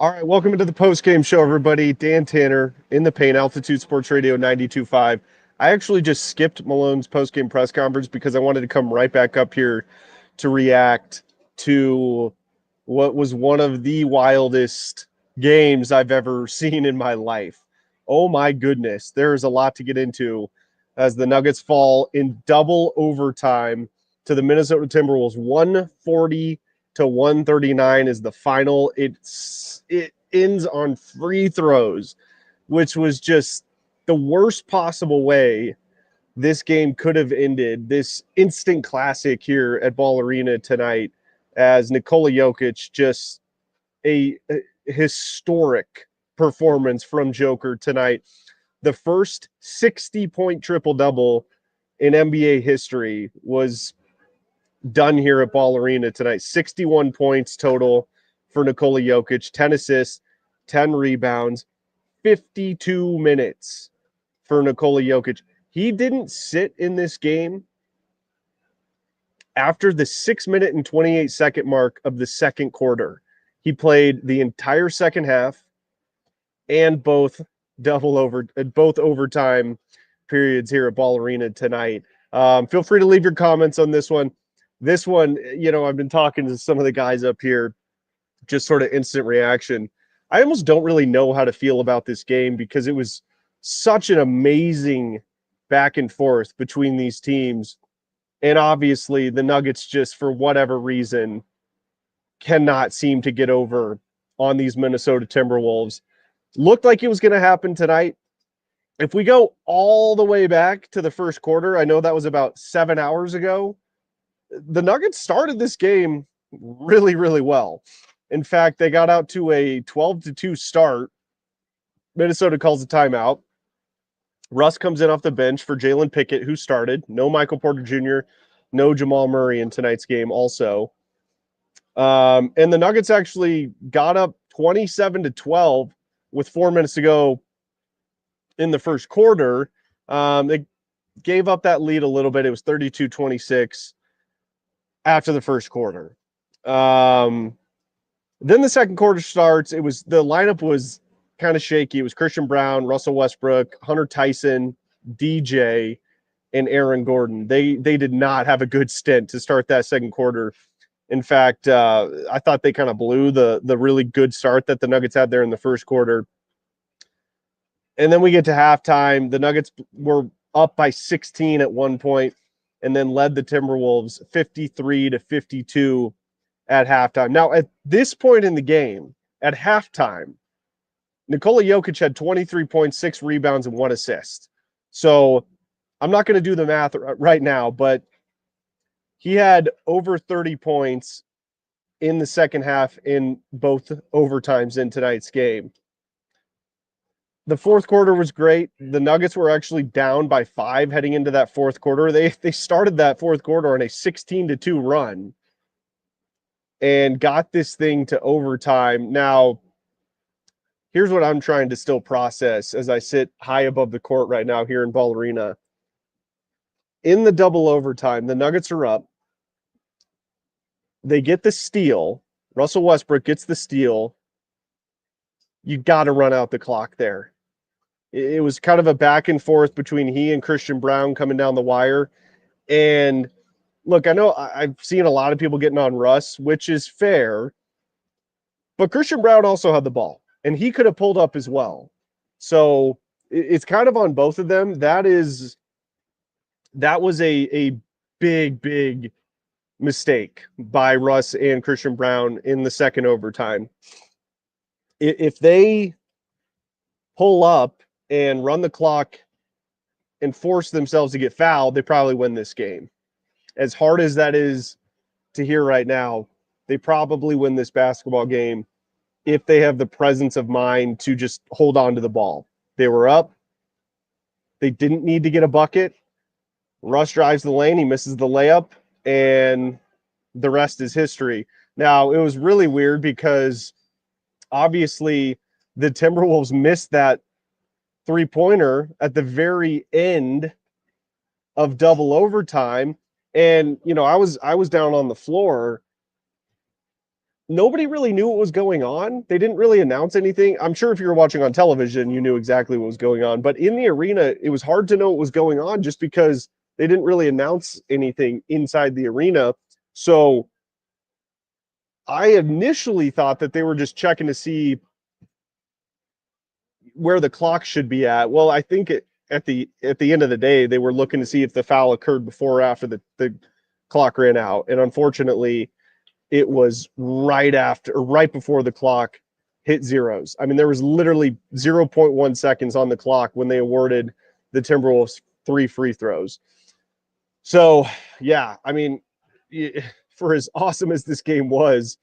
All right, welcome into the post-game show, everybody. Dan Tanner in the paint, Altitude Sports Radio 92.5. I actually just skipped Malone's post-game press conference because I wanted to come right back up here to react to what was one of the wildest games I've ever seen in my life. Oh my goodness, there's a lot to get into as the Nuggets fall in double overtime to the Minnesota Timberwolves. 140 to 139 is the final. It ends on free throws, which was just the worst possible way this game could have ended. This instant classic here at Ball Arena tonight, as Nikola Jokic, just a historic performance from Joker tonight. The first 60-point triple-double in NBA history was done here at Ball Arena tonight. 61 points total for Nikola Jokic, 10 assists, 10 rebounds, 52 minutes for Nikola Jokic. He didn't sit in this game after the 6-minute and 28-second mark of the second quarter. He played the entire second half and both overtime periods here at Ball Arena tonight. Feel free to leave your comments on this one. This one, I've been talking to some of the guys up here, just sort of instant reaction. I almost don't really know how to feel about this game because it was such an amazing back and forth between these teams. And obviously the Nuggets, just for whatever reason, cannot seem to get over on these Minnesota Timberwolves. Looked like it was going to happen tonight. If we go all the way back to the first quarter, I know that was about 7 hours ago, the Nuggets started this game really, really well. In fact, they got out to a 12-2 start. Minnesota calls a timeout. Russ comes in off the bench for Jalen Pickett, who started. No Michael Porter Jr., no Jamal Murray in tonight's game also. And the Nuggets actually got up 27-12 with 4 minutes to go in the first quarter. They gave up that lead a little bit. It was 32-26 after the first quarter. Then the second quarter starts. The lineup was kind of shaky. It was Christian Brown, Russell Westbrook, Hunter Tyson, DJ, and Aaron Gordon. They did not have a good stint to start that second quarter. In fact, I thought they kind of blew the really good start that the Nuggets had there in the first quarter. And then we get to halftime. The Nuggets were up by 16 at one point and then led the Timberwolves 53-52 at halftime. Now, at this point in the game, at halftime, Nikola Jokic had 23 points, 6 rebounds, and 1 assist. So I'm not going to do the math right now, but he had over 30 points in the second half in both overtimes in tonight's game. The fourth quarter was great. The Nuggets were actually down by 5 heading into that fourth quarter. They started that fourth quarter on a 16-2 run and got this thing to overtime. Now, here's what I'm trying to still process as I sit high above the court right now here in Ball Arena. In the double overtime, the Nuggets are up. They get the steal. Russell Westbrook gets the steal. You got to run out the clock there. It was kind of a back and forth between he and Christian Brown coming down the wire. And look, I know I've seen a lot of people getting on Russ, which is fair. But Christian Brown also had the ball, and he could have pulled up as well. So it's kind of on both of them. That was a big, big mistake by Russ and Christian Brown in the second overtime. If they pull up and run the clock and force themselves to get fouled, they probably win this game. As hard as that is to hear right now, they probably win this basketball game if they have the presence of mind to just hold on to the ball. They were up. They didn't need to get a bucket. Russ drives the lane. He misses the layup, and the rest is history. Now, it was really weird because obviously the Timberwolves missed that three-pointer at the very end of double overtime. And, I was down on the floor nobody really knew what was going on. They didn't really announce anything. I'm sure if you were watching on television, you knew exactly what was going on. But in the arena, it was hard to know what was going on just because they didn't really announce anything inside the arena. So I initially thought that they were just checking to see where the clock should be at. Well, I think at the end of the day, they were looking to see if the foul occurred before or after the clock ran out. And unfortunately, it was right before the clock hit zeros. I mean, there was literally 0.1 seconds on the clock when they awarded the Timberwolves 3 free throws. So, yeah, I mean, for as awesome as this game was,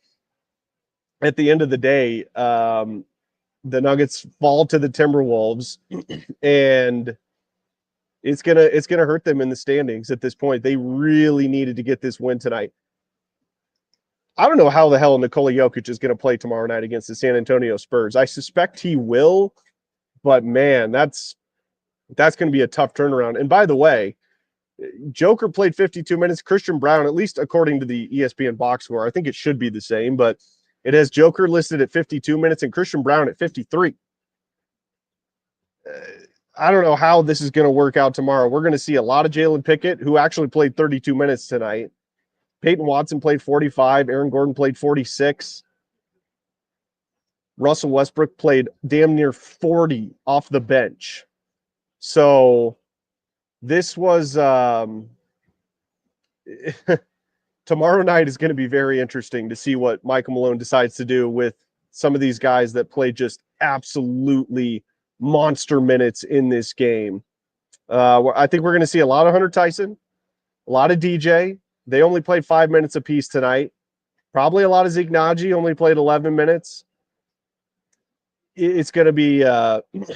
at the end of the day, the Nuggets fall to the Timberwolves, and it's gonna hurt them in the standings at this point. They really needed to get this win tonight. I don't know how the hell Nikola Jokic is going to play tomorrow night against the San Antonio Spurs. I suspect he will, but man, that's going to be a tough turnaround. And by the way, Joker played 52 minutes. Christian Brown, at least according to the ESPN box score, I think it should be the same, but it has Joker listed at 52 minutes and Christian Brown at 53. I don't know how this is going to work out tomorrow. We're going to see a lot of Jalen Pickett, who actually played 32 minutes tonight. Peyton Watson played 45. Aaron Gordon played 46. Russell Westbrook played damn near 40 off the bench. So this was tomorrow night is going to be very interesting to see what Michael Malone decides to do with some of these guys that played just absolutely monster minutes in this game. I think we're going to see a lot of Hunter Tyson, a lot of DJ. They only played 5 minutes apiece tonight. Probably a lot of Zeke Naji, only played 11 minutes. It's going to be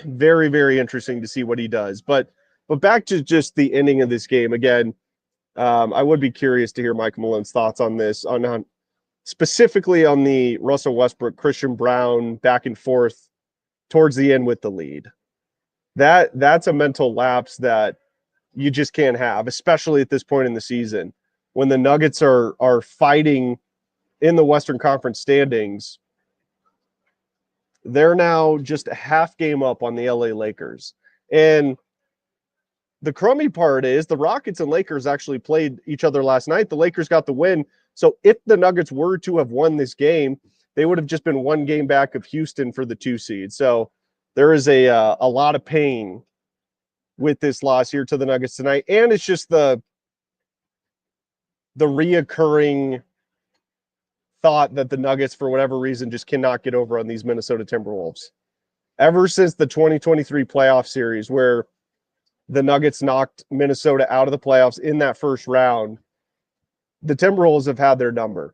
very, very interesting to see what he does. But back to just the ending of this game. Again, I would be curious to hear Michael Malone's thoughts on this, on specifically on the Russell Westbrook, Christian Brown back and forth towards the end with the lead. That's a mental lapse that you just can't have, especially at this point in the season, when the Nuggets are fighting in the Western Conference standings. They're now just a half game up on the LA Lakers. And the crummy part is the Rockets and Lakers actually played each other last night. The Lakers got the win. So if the Nuggets were to have won this game, they would have just been one game back of Houston for the 2 seed. So there is a lot of pain with this loss here to the Nuggets tonight. And it's just the reoccurring thought that the Nuggets, for whatever reason, just cannot get over on these Minnesota Timberwolves. Ever since the 2023 playoff series, where the Nuggets knocked Minnesota out of the playoffs in that first round, the Timberwolves have had their number.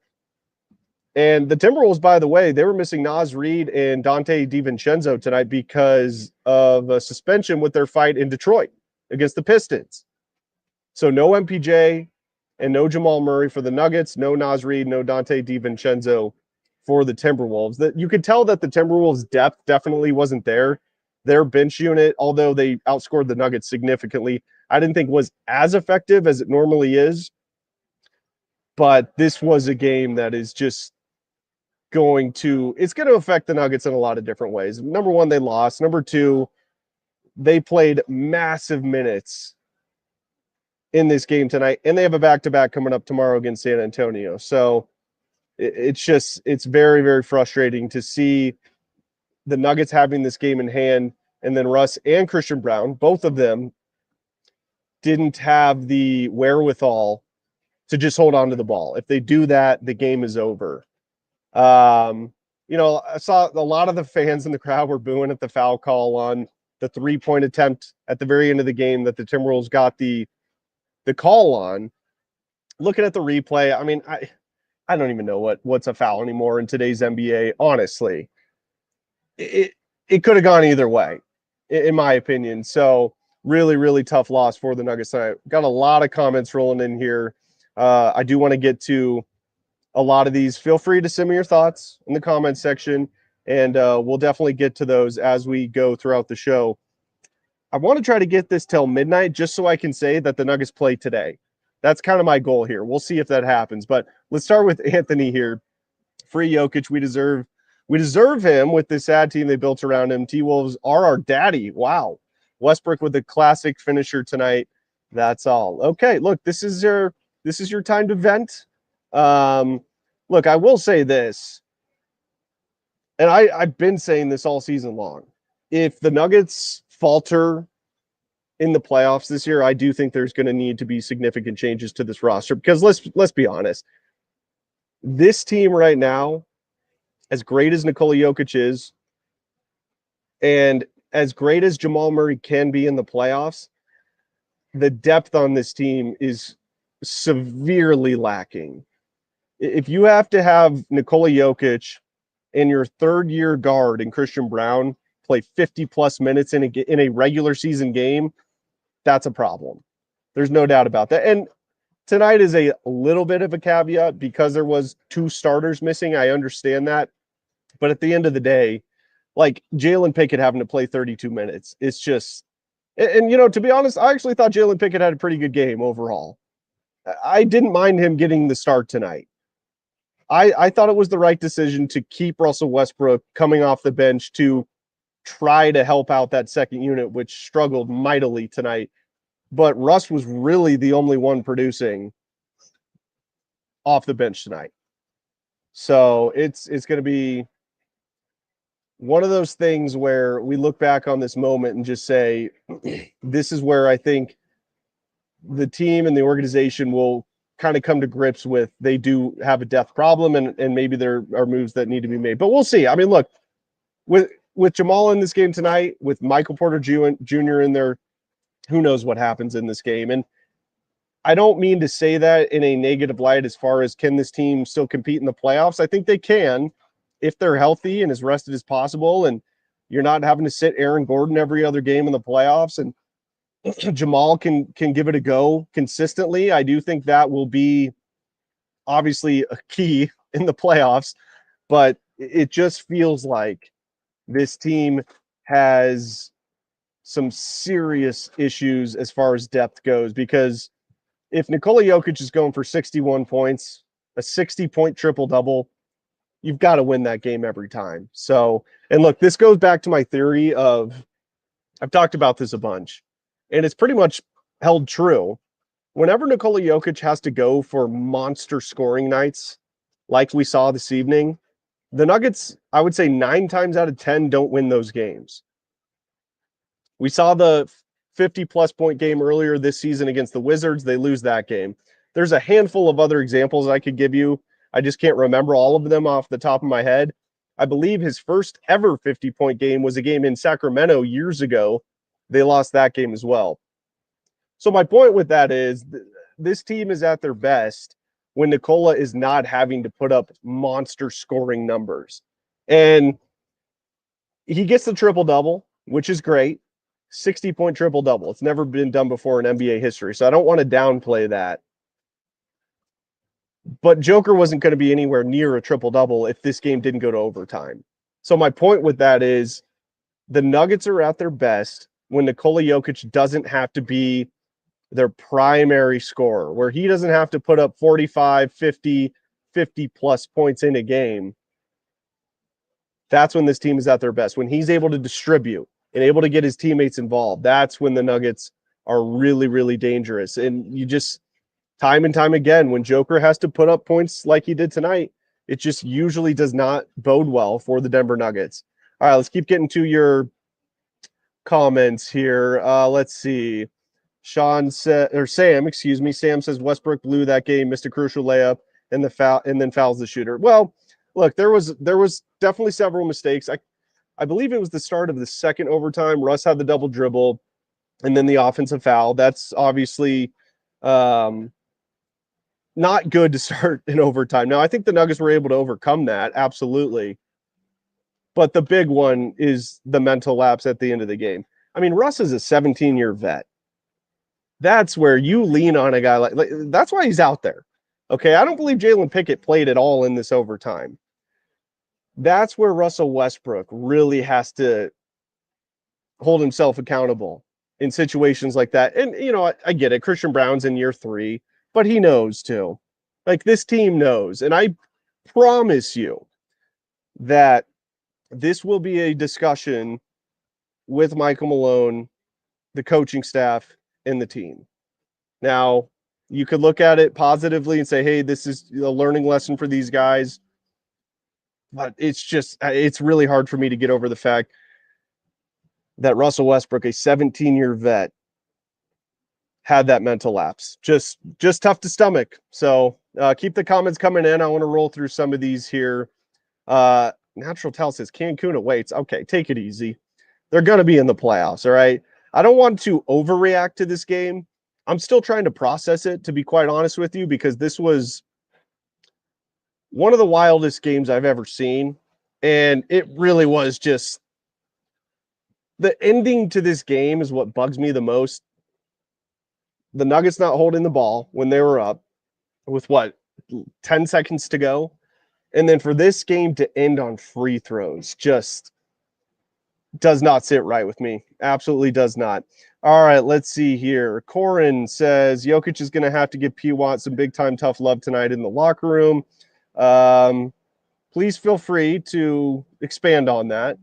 And the Timberwolves, by the way, they were missing Naz Reid and Dante DiVincenzo tonight because of a suspension with their fight in Detroit against the Pistons. So no MPJ and no Jamal Murray for the Nuggets, no Naz Reid, no Dante DiVincenzo for the Timberwolves. That you could tell that the Timberwolves' depth definitely wasn't there. Their bench unit, although they outscored the Nuggets significantly, I didn't think was as effective as it normally is. But this was a game that is just it's going to affect the Nuggets in a lot of different ways. Number one, they lost. Number two, they played massive minutes in this game tonight, and they have a back-to-back coming up tomorrow against San Antonio. So it's very, very frustrating to see the Nuggets having this game in hand, and then Russ and Christian Brown, both of them, didn't have the wherewithal to just hold on to the ball. If they do that, the game is over. I saw a lot of the fans in the crowd were booing at the foul call on the 3-point attempt at the very end of the game that the Timberwolves got the call on. Looking at the replay, I mean, I don't even know what's a foul anymore in today's NBA. Honestly, it could have gone either way, in my opinion. So really, really tough loss for the Nuggets tonight. Got a lot of comments rolling in here. I do want to get to a lot of these. Feel free to send me your thoughts in the comments section, and we'll definitely get to those as we go throughout the show. I want to try to get this till midnight just so I can say that the Nuggets play today. That's kind of my goal here. We'll see if that happens. But let's start with Anthony here Free Jokic. We deserve him with this sad team they built around him. T-Wolves are our daddy. Wow. Westbrook with a classic finisher tonight. That's all. Okay, look, this is your time to vent. Look, I will say this, and I've been saying this all season long. If the Nuggets falter in the playoffs this year, I do think there's going to need to be significant changes to this roster because let's be honest. This team right now, as great as Nikola Jokic is, and as great as Jamal Murray can be in the playoffs, the depth on this team is severely lacking. If you have to have Nikola Jokic and your third-year guard and Christian Brown play 50-plus minutes in a regular season game, that's a problem. There's no doubt about that. And tonight is a little bit of a caveat because there was 2 starters missing. I understand that. But at the end of the day, like Jalen Pickett having to play 32 minutes, it's just – and, to be honest, I actually thought Jalen Pickett had a pretty good game overall. I didn't mind him getting the start tonight. I thought it was the right decision to keep Russell Westbrook coming off the bench to try to help out that second unit, which struggled mightily tonight. But Russ was really the only one producing off the bench tonight. So it's going to be one of those things where we look back on this moment and just say, this is where I think the team and the organization will kind of come to grips with they do have a depth problem and maybe there are moves that need to be made. But we'll see. I mean, look, with Jamal in this game tonight, with Michael Porter Jr. in there, who knows what happens in this game. And I don't mean to say that in a negative light as far as can this team still compete in the playoffs. I think they can if they're healthy and as rested as possible and you're not having to sit Aaron Gordon every other game in the playoffs and Jamal can give it a go consistently. I do think that will be obviously a key in the playoffs, but it just feels like this team has some serious issues as far as depth goes, because if Nikola Jokic is going for 61 points, a 60-point triple-double, you've got to win that game every time. So, and look, this goes back to my theory of, I've talked about this a bunch, and it's pretty much held true. Whenever Nikola Jokic has to go for monster scoring nights, like we saw this evening, the Nuggets, I would say 9 times out of 10 don't win those games. We saw the 50-plus point game earlier this season against the Wizards. They lose that game. There's a handful of other examples I could give you. I just can't remember all of them off the top of my head. I believe his first ever 50-point game was a game in Sacramento years ago. They lost that game as well. So my point with that is this team is at their best when Nikola is not having to put up monster scoring numbers. And he gets the triple-double, which is great. 60-point triple-double. It's never been done before in NBA history, so I don't want to downplay that. But Joker wasn't going to be anywhere near a triple-double if this game didn't go to overtime. So my point with that is the Nuggets are at their best when Nikola Jokic doesn't have to be their primary scorer, where he doesn't have to put up 45, 50, 50-plus points in a game. That's when this team is at their best. When he's able to distribute and able to get his teammates involved, that's when the Nuggets are really, really dangerous. And you just, time and time again, when Joker has to put up points like he did tonight, it just usually does not bode well for the Denver Nuggets. All right, let's keep getting to your comments here. Let's see. Sam says Westbrook blew that game, missed a crucial layup, and then fouls the shooter. Well, look, there was definitely several mistakes. I believe it was the start of the second overtime. Russ had the double dribble, and then the offensive foul. That's obviously not good to start in overtime. Now, I think the Nuggets were able to overcome that, absolutely. But the big one is the mental lapse at the end of the game. I mean, Russ is a 17-year vet. That's where you lean on a guy like that's why he's out there. Okay, I don't believe Jalen Pickett played at all in this overtime. That's where Russell Westbrook really has to hold himself accountable in situations like that. And, I get it. Christian Brown's in year 3, but he knows too. Like, this team knows. And I promise you that this will be a discussion with Michael Malone, the coaching staff, and the team. Now, you could look at it positively and say, hey, this is a learning lesson for these guys. But it's really hard for me to get over the fact that Russell Westbrook, a 17-year vet, had that mental lapse. Just tough to stomach. So keep the comments coming in. I want to roll through some of these here. Natural Tell says Cancun awaits. Okay, take it easy. They're going to be in the playoffs, all right? I don't want to overreact to this game. I'm still trying to process it, to be quite honest with you, because this was one of the wildest games I've ever seen. And it really was just the ending to this game is what bugs me the most. The Nuggets not holding the ball when they were up with 10 seconds to go. And then for this game to end on free throws just does not sit right with me. Absolutely does not. All right, let's see here. Corin says Jokic is going to have to give P. Watt some big-time tough love tonight in the locker room. Please feel free to expand on that.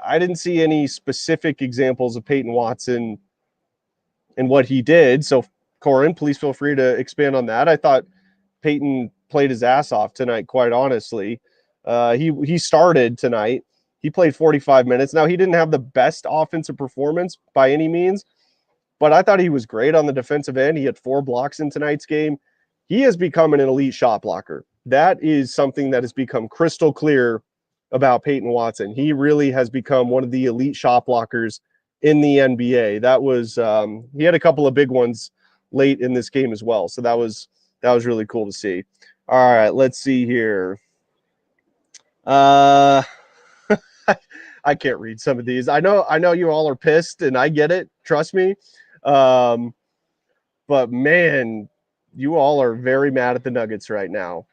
I didn't see any specific examples of Peyton Watson and what he did. So, Corin, please feel free to expand on that. I thought Peyton played his ass off tonight, quite honestly. He started tonight. He played 45 minutes. Now, he didn't have the best offensive performance by any means, but I thought he was great on the defensive end. He had 4 blocks in tonight's game. He has become an elite shot blocker. That is something that has become crystal clear about Peyton Watson. He really has become one of the elite shot blockers in the NBA. That was he had a couple of big ones late in this game as well. So that was really cool to see. All right, let's see here. I can't read some of these. I know you all are pissed, and I get it. Trust me. But man, you all are very mad at the Nuggets right now.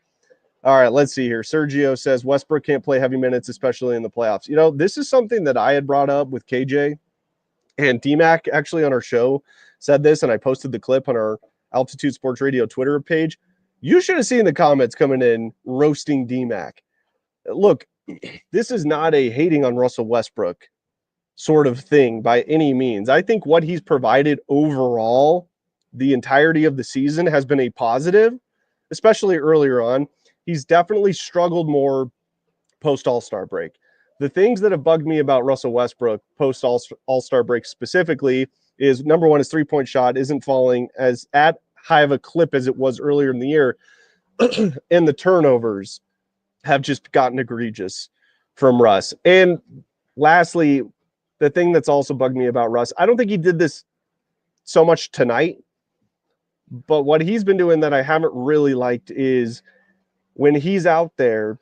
All right, let's see here. Sergio says Westbrook can't play heavy minutes, especially in the playoffs. You know, this is something that I had brought up with KJ, and DMAC actually on our show said this, and I posted the clip on our Altitude Sports Radio Twitter page. You should have seen the comments coming in roasting DMAC. Look, this is not a hating on Russell Westbrook sort of thing by any means. I think what he's provided overall the entirety of the season has been a positive, especially earlier on. He's definitely struggled more post All-Star break. The things that have bugged me about Russell Westbrook post All-Star break specifically is, number one, his three-point shot isn't falling as at high of a clip as it was earlier in the year, and the turnovers have just gotten egregious from Russ. And lastly, the thing that's also bugged me about Russ, I don't think he did this so much tonight, but what he's been doing that I haven't really liked is when he's out there,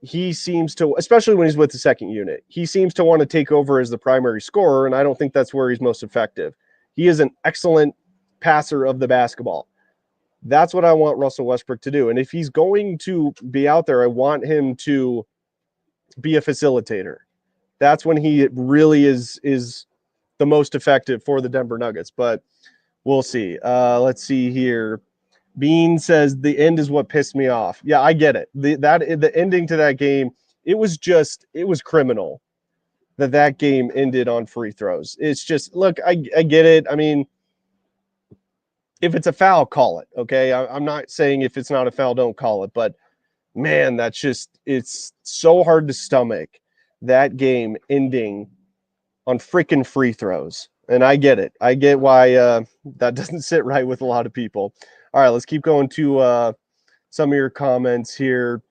he seems to, especially when he's with the second unit, he seems to want to take over as the primary scorer, and I don't think that's where he's most effective. He is an excellent passer of the basketball. That's what I want Russell Westbrook to do. And if he's going to be out there, I want him to be a facilitator. That's when he really is the most effective for the Denver Nuggets. But we'll see. Let's see here. Bean says the end is what pissed me off. Yeah, I get it. The ending to that game, it was criminal that game ended on free throws. It's just, look, I get it. I mean, if it's a foul, call it. Okay, I'm not saying if it's not a foul, don't call it. But man, it's so hard to stomach that game ending on freaking free throws. And I get it. I get why that doesn't sit right with a lot of people. All right, let's keep going to some of your comments here.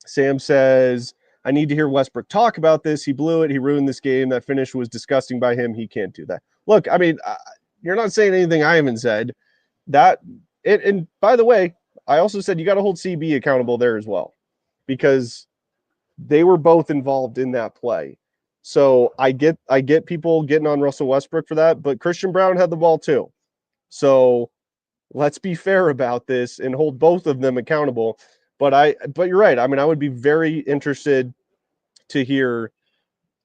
Sam says, I need to hear Westbrook talk about this. He blew it. He ruined this game. That finish was disgusting by him. He can't do that. Look, I mean, you're not saying anything I haven't said. And by the way, I also said you got to hold CB accountable there as well, because they were both involved in that play. So I get people getting on Russell Westbrook for that, but Christian Brown had the ball too. So let's be fair about this and hold both of them accountable. But you're right. I mean, I would be very interested to hear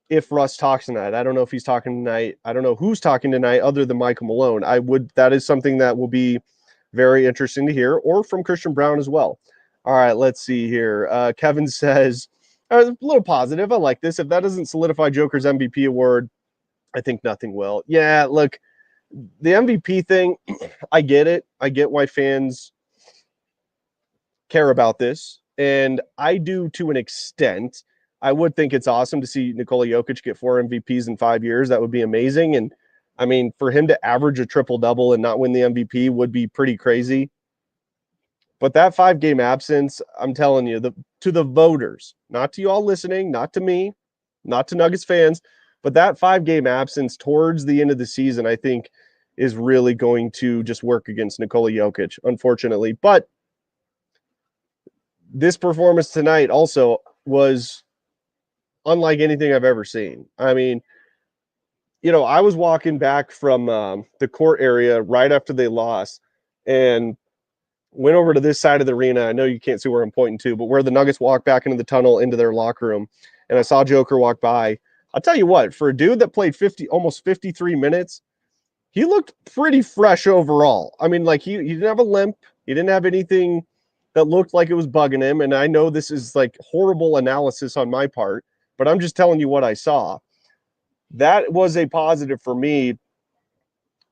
if Russ talks tonight. I don't know if he's talking tonight. I don't know who's talking tonight other than Michael Malone. That is something that will be very interesting to hear, or from Christian Brown as well. All right, let's see here. Kevin says, a little positive. I like this. If that doesn't solidify Joker's MVP award, I think nothing will. Yeah, look, the MVP thing, I get it. I get why fans care about this, and I do to an extent. I would think it's awesome to see Nikola Jokic get 4 MVPs in 5 years. That would be amazing. And I mean, for him to average a triple double and not win the MVP would be pretty crazy. But that 5-game absence, I'm telling you, to the voters, not to you all listening, not to me, not to Nuggets fans, but that 5-game absence towards the end of the season, I think, is really going to just work against Nikola Jokic, unfortunately. But this performance tonight also was unlike anything I've ever seen. I mean, I was walking back from the court area right after they lost and went over to this side of the arena. I know you can't see where I'm pointing to, but where the Nuggets walked back into the tunnel into their locker room, and I saw Joker walk by. I'll tell you what, for a dude that played almost 53 minutes, he looked pretty fresh overall. I mean, like he didn't have a limp. He didn't have anything that looked like it was bugging him. And I know this is like horrible analysis on my part, but I'm just telling you what I saw. That was a positive for me,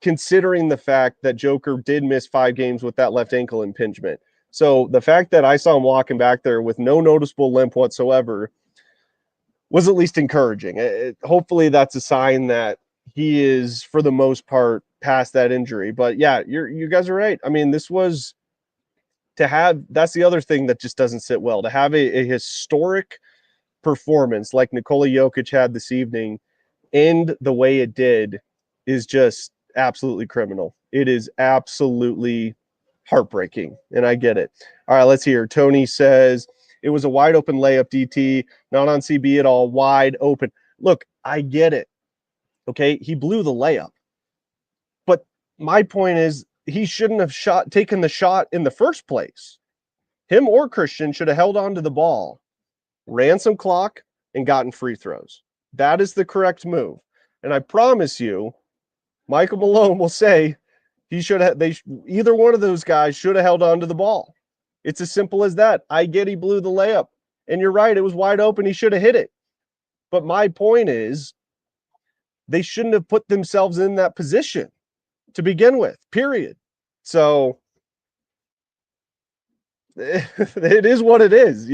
considering the fact that Joker did miss 5 games with that left ankle impingement. So the fact that I saw him walking back there with no noticeable limp whatsoever was at least encouraging. Hopefully that's a sign that he is, for the most part, past that injury. But yeah, you guys are right. I mean, this was that's the other thing that just doesn't sit well. To have a historic performance like Nikola Jokic had this evening end the way it did is just absolutely criminal. It is absolutely heartbreaking, and I get it. All right, let's hear. Tony says, it was a wide open layup, DT, not on CB at all, wide open. Look, I get it. Okay, he blew the layup. But my point is, he shouldn't have taken the shot in the first place. Him or Christian should have held on to the ball, ran some clock, and gotten free throws. That is the correct move. And I promise you, Michael Malone will say either one of those guys should have held on to the ball. It's as simple as that. I get he blew the layup. And you're right, it was wide open. He should have hit it. But my point is, they shouldn't have put themselves in that position to begin with, period. So it is what it is,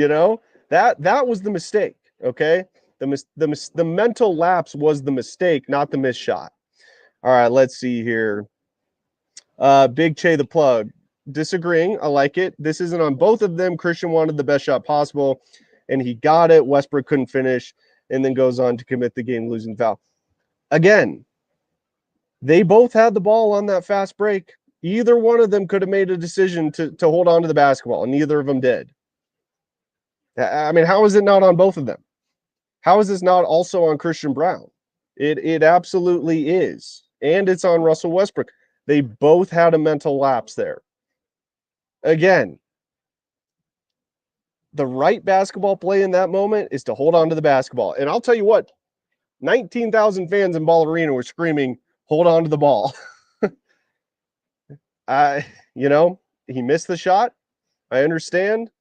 That was the mistake, okay? The mental lapse was the mistake, not the missed shot. All right, let's see here. Big Che the plug. Disagreeing. I like it. This isn't on both of them. Christian wanted the best shot possible, and he got it. Westbrook couldn't finish, and then goes on to commit the game-losing foul. Again, they both had the ball on that fast break. Either one of them could have made a decision to hold on to the basketball, and neither of them did. I mean, how is it not on both of them? How is this not also on Christian Brown? It absolutely is. And it's on Russell Westbrook. They both had a mental lapse there. Again, the right basketball play in that moment is to hold on to the basketball. And I'll tell you what, 19,000 fans in Ball Arena were screaming, hold on to the ball. He missed the shot. I understand,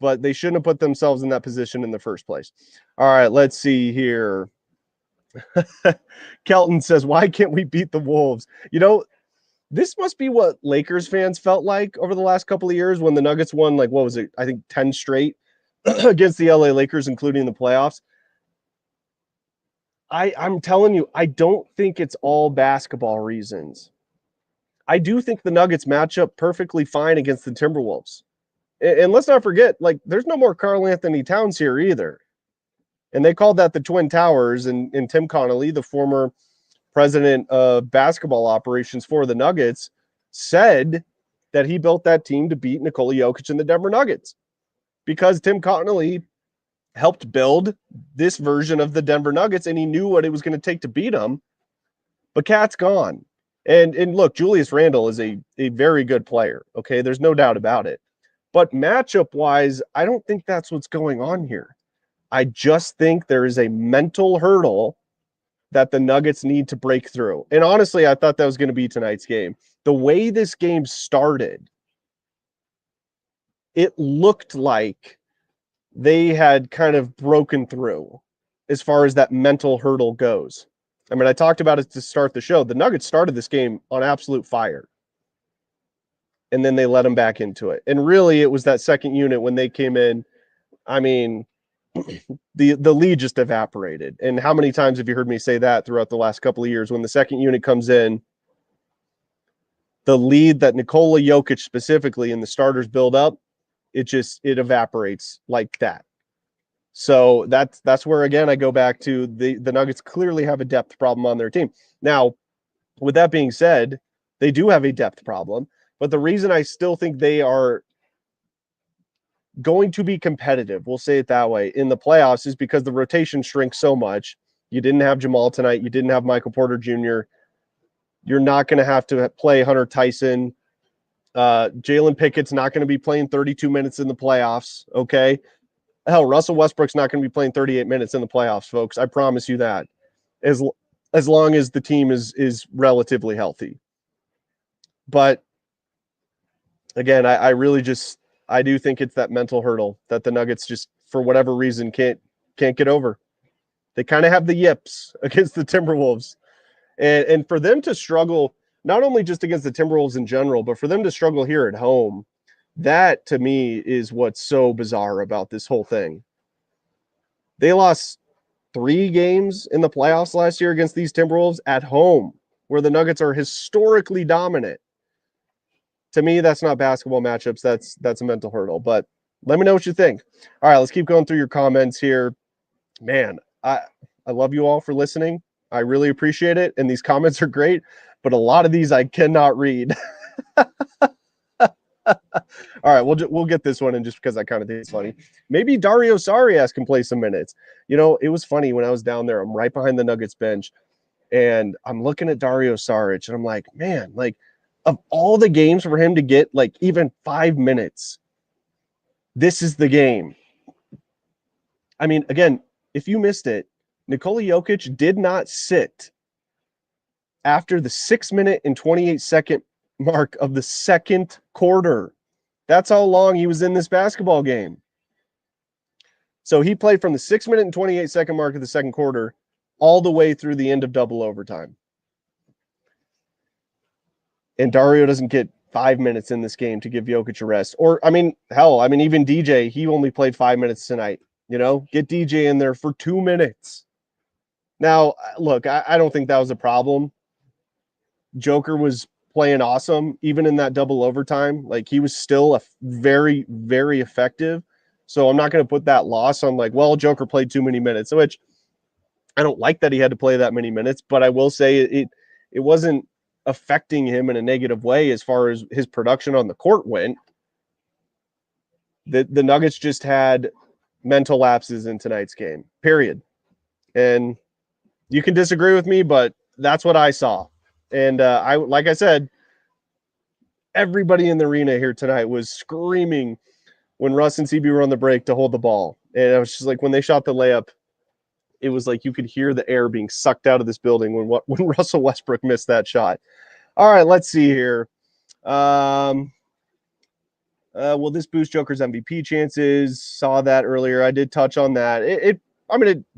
but they shouldn't have put themselves in that position in the first place. All right, let's see here. Kelton says, why can't we beat the Wolves? This must be what Lakers fans felt like over the last couple of years when the Nuggets won, like, what was it? I think 10 straight against the LA Lakers, including the playoffs. I'm telling you, I don't think it's all basketball reasons. I do think the Nuggets match up perfectly fine against the Timberwolves. And let's not forget, like, there's no more Karl Anthony Towns here either. And they called that the Twin Towers. And Tim Connolly, the former president of basketball operations for the Nuggets, said that he built that team to beat Nikola Jokic and the Denver Nuggets because Tim Connolly helped build this version of the Denver Nuggets, and he knew what it was going to take to beat them. But Cat's gone. And look, Julius Randle is a very good player, okay? There's no doubt about it. But matchup-wise, I don't think that's what's going on here. I just think there is a mental hurdle that the Nuggets need to break through. And honestly, I thought that was going to be tonight's game. The way this game started, it looked like they had kind of broken through as far as that mental hurdle goes. I mean, I talked about it to start the show. The Nuggets started this game on absolute fire, and then they let them back into it. And really, it was that second unit when they came in. I mean, the lead just evaporated. And how many times have you heard me say that throughout the last couple of years? When the second unit comes in, the lead that Nikola Jokic specifically and the starters build up, it evaporates like that. So that's where, again, I go back to the Nuggets clearly have a depth problem on their team. Now, with that being said, they do have a depth problem, but the reason I still think they are going to be competitive, we'll say it that way, in the playoffs is because the rotation shrinks so much. You didn't have Jamal tonight. You didn't have Michael Porter Jr. You're not going to have to play Hunter Tyson. Jalen Pickett's not going to be playing 32 minutes in the playoffs, okay? Hell, Russell Westbrook's not going to be playing 38 minutes in the playoffs, folks. I promise you that. As long as the team is relatively healthy. But again, I really just I do think it's that mental hurdle that the Nuggets just for whatever reason can't get over. They kind of have the yips against the Timberwolves. And for them to struggle not only just against the Timberwolves in general, but for them to struggle here at home, that, to me, is what's so bizarre about this whole thing. They lost 3 games in the playoffs last year against these Timberwolves at home, where the Nuggets are historically dominant. To me, that's not basketball matchups. That's a mental hurdle. But let me know what you think. All right, let's keep going through your comments here. Man, I love you all for listening. I really appreciate it. And these comments are great, but a lot of these I cannot read. All right, we'll get this one in just because I kind of think it's funny. Maybe Dario Sarias can play some minutes. You know, it was funny when I was down there. I'm right behind the Nuggets bench, and I'm looking at Dario Saric, and I'm like, man, like of all the games for him to get like even 5 minutes, this is the game. I mean, again, if you missed it, Nikola Jokic did not sit after the 6-minute and 28-second mark of the second quarter. That's how long he was in this basketball game. So he played from the 6-minute and 28-second mark of the second quarter all the way through the end of double overtime. And Dario doesn't get 5 minutes in this game to give Jokic a rest. Or, I mean, hell, even DJ, he only played 5 minutes tonight. You know, get DJ in there for 2 minutes. Now, look, I don't think that was a problem. Joker was playing awesome, even in that double overtime. Like, he was still very, very effective. So I'm not going to put that loss on like, well, Joker played too many minutes, which I don't like that he had to play that many minutes, but I will say it wasn't affecting him in a negative way as far as his production on the court went. The Nuggets just had mental lapses in tonight's game, period. And you can disagree with me, but that's what I saw. And like I said, everybody in the arena here tonight was screaming when Russ and CB were on the break to hold the ball. And I was just like, when they shot the layup, it was like you could hear the air being sucked out of this building when Russell Westbrook missed that shot. All right, let's see here. Will this boost Joker's MVP chances? Saw that earlier. I did touch on that. It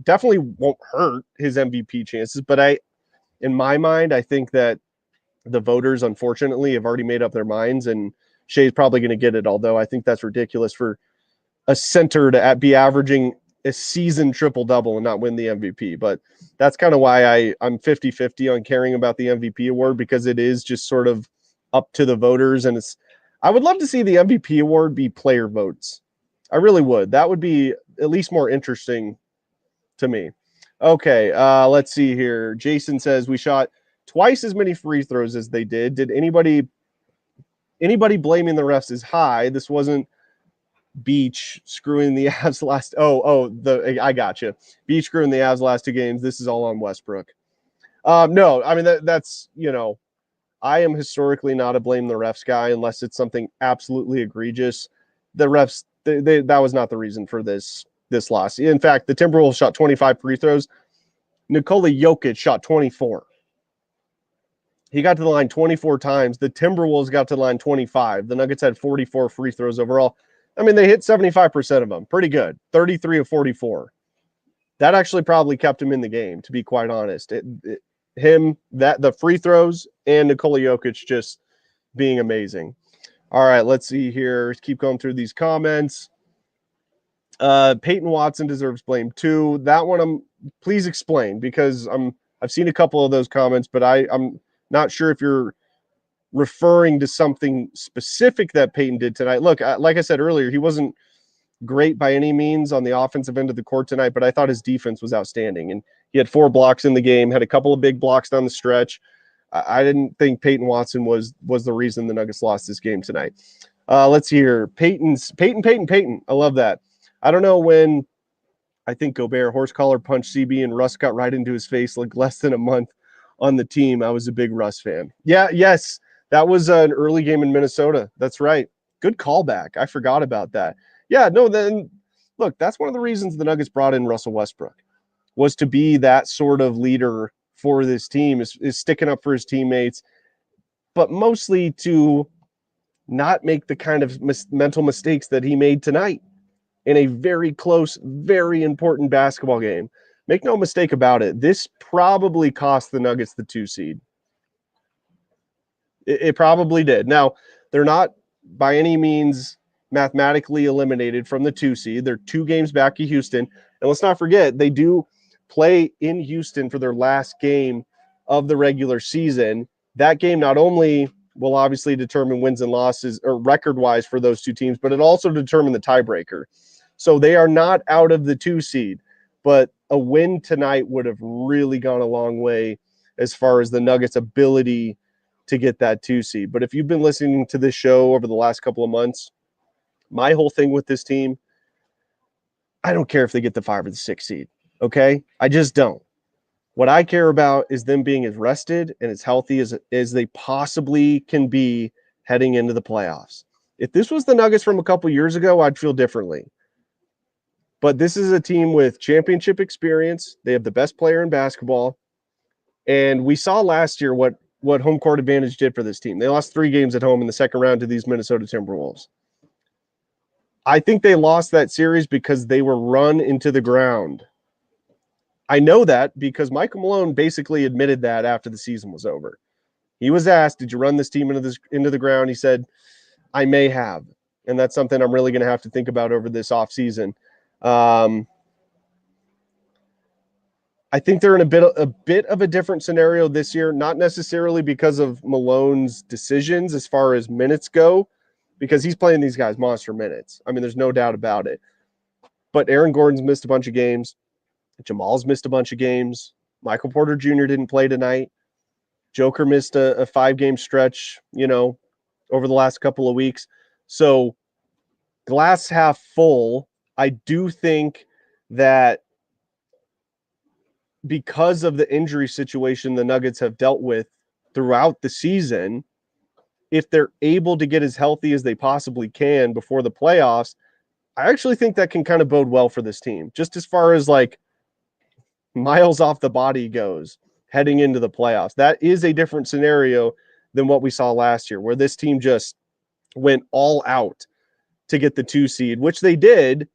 definitely won't hurt his MVP chances, but in my mind, I think that the voters, unfortunately, have already made up their minds, and Shea's probably going to get it, although I think that's ridiculous for a center to be averaging a season triple-double and not win the MVP. But that's kind of why I'm 50-50 on caring about the MVP award, because it is just sort of up to the voters. And I would love to see the MVP award be player votes. I really would. That would be at least more interesting to me. Okay, let's see here. Jason says we shot twice as many free throws as they did. Did anybody blaming the refs is high? This wasn't Beach screwing the Avs last. I got you. Beach screwing the Avs last 2 games. This is all on Westbrook. No, I mean that's I am historically not a blame the refs guy unless it's something absolutely egregious. The refs, that was not the reason for this loss. In fact, the Timberwolves shot 25 free throws. Nikola Jokic shot 24. He got to the line 24 times. The Timberwolves got to the line 25. The Nuggets had 44 free throws overall. I mean, they hit 75% of them. Pretty good. 33 of 44. That actually probably kept him in the game, to be quite honest. The free throws and Nikola Jokic just being amazing. All right, let's see here. Keep going through these comments. Peyton Watson deserves blame too. That one, please explain, because I've seen a couple of those comments, but I'm not sure if you're referring to something specific that Peyton did tonight. Look, like I said earlier, he wasn't great by any means on the offensive end of the court tonight, but I thought his defense was outstanding. And he had 4 blocks in the game, had a couple of big blocks down the stretch. I didn't think Peyton Watson was the reason the Nuggets lost this game tonight. Let's see here. Peyton. I love that. I don't know when I think Gobert horse collar punched CB and Russ got right into his face like less than a month on the team. I was a big Russ fan. Yes, that was an early game in Minnesota. That's right. Good callback. I forgot about that. Yeah, no, then look, that's one of the reasons the Nuggets brought in Russell Westbrook, was to be that sort of leader for this team, is sticking up for his teammates, but mostly to not make the kind of mental mistakes that he made tonight in a very close, very important basketball game. Make no mistake about it, this probably cost the Nuggets the 2 seed. It probably did. Now, they're not by any means mathematically eliminated from the 2 seed. They're 2 games back of Houston. And let's not forget, they do play in Houston for their last game of the regular season. That game not only will obviously determine wins and losses, or record-wise for those 2 teams, but it also determine the tiebreaker. So they are not out of the 2 seed, but a win tonight would have really gone a long way as far as the Nuggets' ability to get that 2 seed. But if you've been listening to this show over the last couple of months, my whole thing with this team, I don't care if they get the 5 or the 6 seed, okay? I just don't. What I care about is them being as rested and as healthy as they possibly can be heading into the playoffs. If this was the Nuggets from a couple years ago, I'd feel differently. But this is a team with championship experience. They have the best player in basketball. And we saw last year what home court advantage did for this team. They lost 3 games at home in the second round to these Minnesota Timberwolves. I think they lost that series because they were run into the ground. I know that because Michael Malone basically admitted that after the season was over. He was asked, did you run this team into the ground? He said, I may have. And that's something I'm really going to have to think about over this offseason. I think they're in a bit of a different scenario this year, not necessarily because of Malone's decisions as far as minutes go, because he's playing these guys monster minutes. I mean, there's no doubt about it. But Aaron Gordon's missed a bunch of games. Jamal's missed a bunch of games. Michael Porter Jr. didn't play tonight. Joker missed a 5-game stretch, over the last couple of weeks. So glass half full, I do think that because of the injury situation the Nuggets have dealt with throughout the season, if they're able to get as healthy as they possibly can before the playoffs, I actually think that can kind of bode well for this team, just as far as like miles off the body goes heading into the playoffs. That is a different scenario than what we saw last year, where this team just went all out to get the 2 seed, which they did,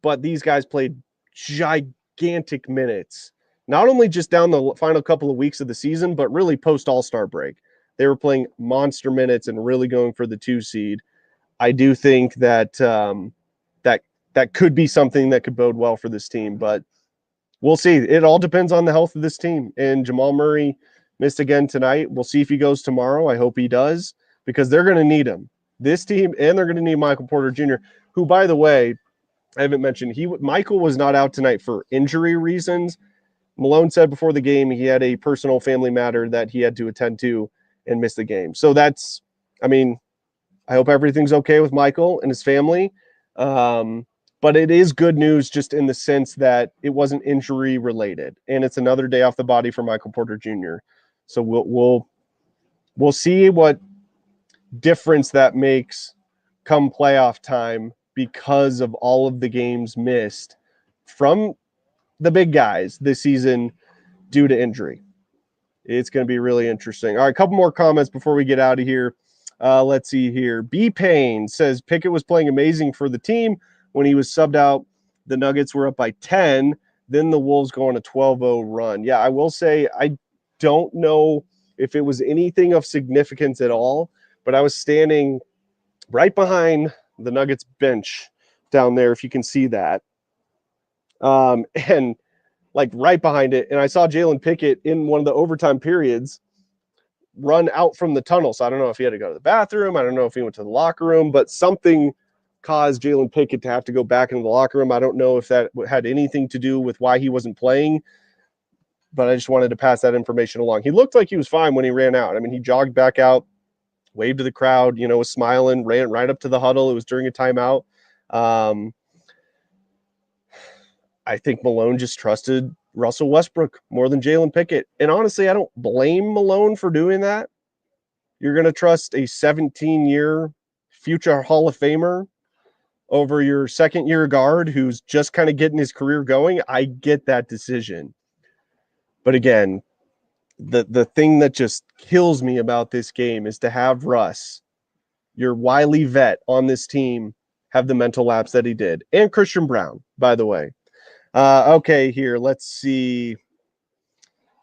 but these guys played gigantic minutes, not only just down the final couple of weeks of the season, but really post All-Star break. They were playing monster minutes and really going for the 2 seed. I do think that that could be something that could bode well for this team, but we'll see. It all depends on the health of this team. And Jamal Murray missed again tonight. We'll see if he goes tomorrow. I hope he does, because they're going to need him. This team, and they're going to need Michael Porter Jr., who, by the way, I haven't mentioned, Michael was not out tonight for injury reasons. Malone said before the game he had a personal family matter that he had to attend to and miss the game. So I hope everything's okay with Michael and his family. But it is good news just in the sense that it wasn't injury related, and it's another day off the body for Michael Porter Jr. So we'll see what difference that makes come playoff time, because of all of the games missed from the big guys this season due to injury. It's going to be really interesting. All right, a couple more comments before we get out of here. Let's see here. B Payne says Pickett was playing amazing for the team. When he was subbed out, the Nuggets were up by 10. Then the Wolves go on a 12-0 run. Yeah, I will say I don't know if it was anything of significance at all, but I was standing right behind the Nuggets bench down there, if you can see that. And like right behind it. And I saw Jalen Pickett in one of the overtime periods run out from the tunnel. So I don't know if he had to go to the bathroom. I don't know if he went to the locker room, but something caused Jalen Pickett to have to go back into the locker room. I don't know if that had anything to do with why he wasn't playing, but I just wanted to pass that information along. He looked like he was fine when he ran out. I mean, he jogged back out, waved to the crowd, was smiling, ran right up to the huddle. It was during a timeout. I think Malone just trusted Russell Westbrook more than Jalen Pickett. And honestly, I don't blame Malone for doing that. You're going to trust a 17-year future Hall of Famer over your second-year guard who's just kind of getting his career going. I get that decision. But again, the thing that just kills me about this game is to have Russ, your wily vet on this team, have the mental lapse that he did. And Christian Brown, by the way. Okay, here, let's see.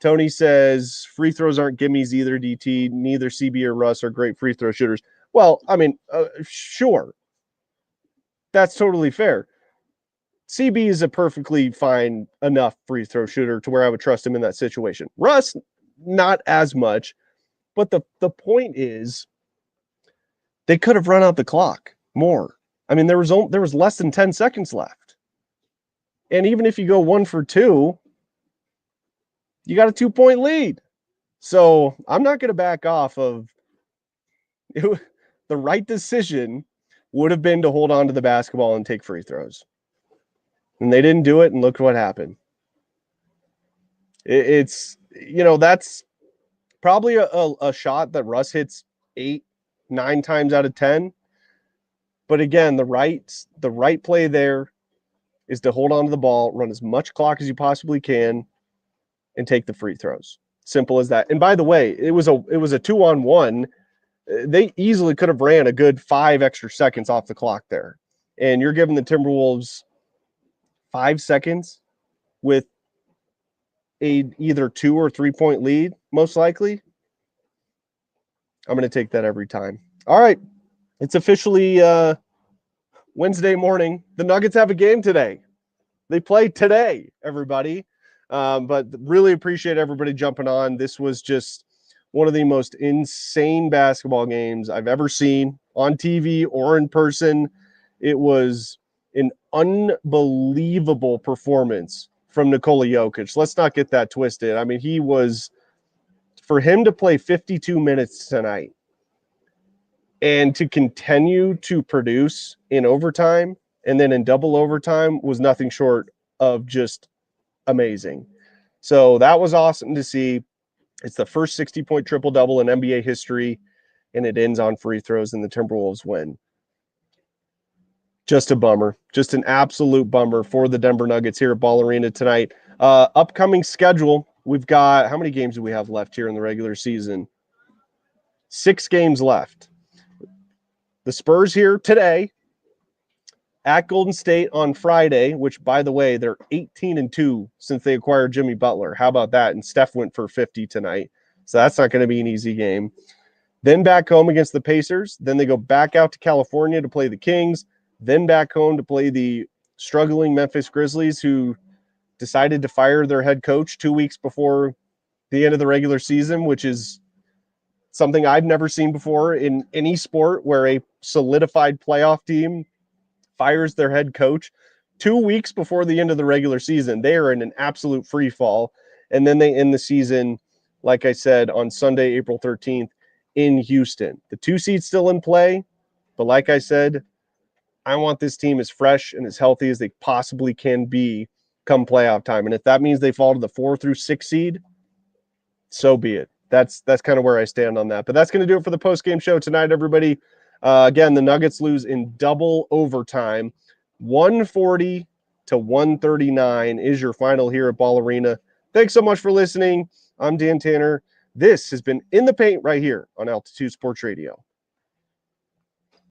Tony says, free throws aren't gimmies either, DT. Neither CB or Russ are great free throw shooters. Well, I mean, sure. That's totally fair. CB is a perfectly fine enough free throw shooter to where I would trust him in that situation. Russ, not as much. But the point is, they could have run out the clock more. I mean, there was less than 10 seconds left. And even if you go 1 for 2, you got a 2-point lead. So I'm not going to back off of it. The right decision would have been to hold on to the basketball and take free throws. And they didn't do it, and look what happened. It's that's probably a shot that Russ hits 8, 9 times out of 10. But again, the right play there is to hold on to the ball, run as much clock as you possibly can, and take the free throws. Simple as that. And by the way, it was a 2-on-1. They easily could have ran a good 5 extra seconds off the clock there. And you're giving the Timberwolves 5 seconds with a either 2 or 3 point lead, most likely. I'm going to take that every time. All right. It's officially Wednesday morning. The Nuggets have a game today. They play today, everybody. But really appreciate everybody jumping on. This was just one of the most insane basketball games I've ever seen on TV or in person. It was an unbelievable performance from Nikola Jokic. Let's not get that twisted. I mean, for him to play 52 minutes tonight and to continue to produce in overtime and then in double overtime was nothing short of just amazing. So that was awesome to see. It's the first 60-point triple-double in NBA history, and it ends on free throws, and the Timberwolves win. Just a bummer. Just an absolute bummer for the Denver Nuggets here at Ball Arena tonight. Upcoming schedule, we've got, how many games do we have left here in the regular season? 6 games left. The Spurs here today, at Golden State on Friday, which, by the way, they're 18-2 since they acquired Jimmy Butler. How about that? And Steph went for 50 tonight. So that's not going to be an easy game. Then back home against the Pacers. Then they go back out to California to play the Kings. Then back home to play the struggling Memphis Grizzlies, who decided to fire their head coach 2 weeks before the end of the regular season, which is something I've never seen before in any sport, where a solidified playoff team fires their head coach 2 weeks before the end of the regular season. They are in an absolute free fall. And then they end the season, like I said, on Sunday, April 13th in Houston. The 2 seed's still in play, but like I said, I want this team as fresh and as healthy as they possibly can be come playoff time. And if that means they fall to the 4 through 6 seed, so be it. That's kind of where I stand on that. But that's going to do it for the post-game show tonight, everybody. Again, the Nuggets lose in double overtime. 140-139 is your final here at Ball Arena. Thanks so much for listening. I'm Dan Tanner. This has been In the Paint right here on Altitude Sports Radio.